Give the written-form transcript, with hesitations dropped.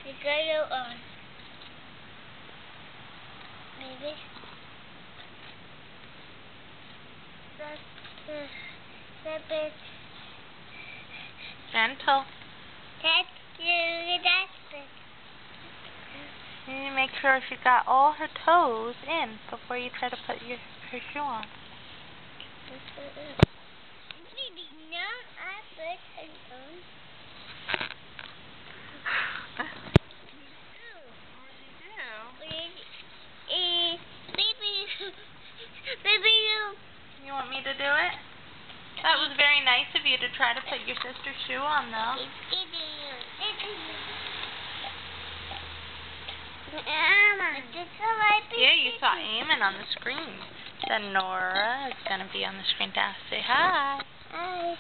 You got on. Maybe. That's it. Gentle. That's it. You need to make sure she got all her toes in before you try to put her shoe on. You want me to do it? That was very nice of you to try to put your sister's shoe on, though. Yeah, you saw Eamon on the screen. Then Nora is going to be on the screen to say hi. Hi.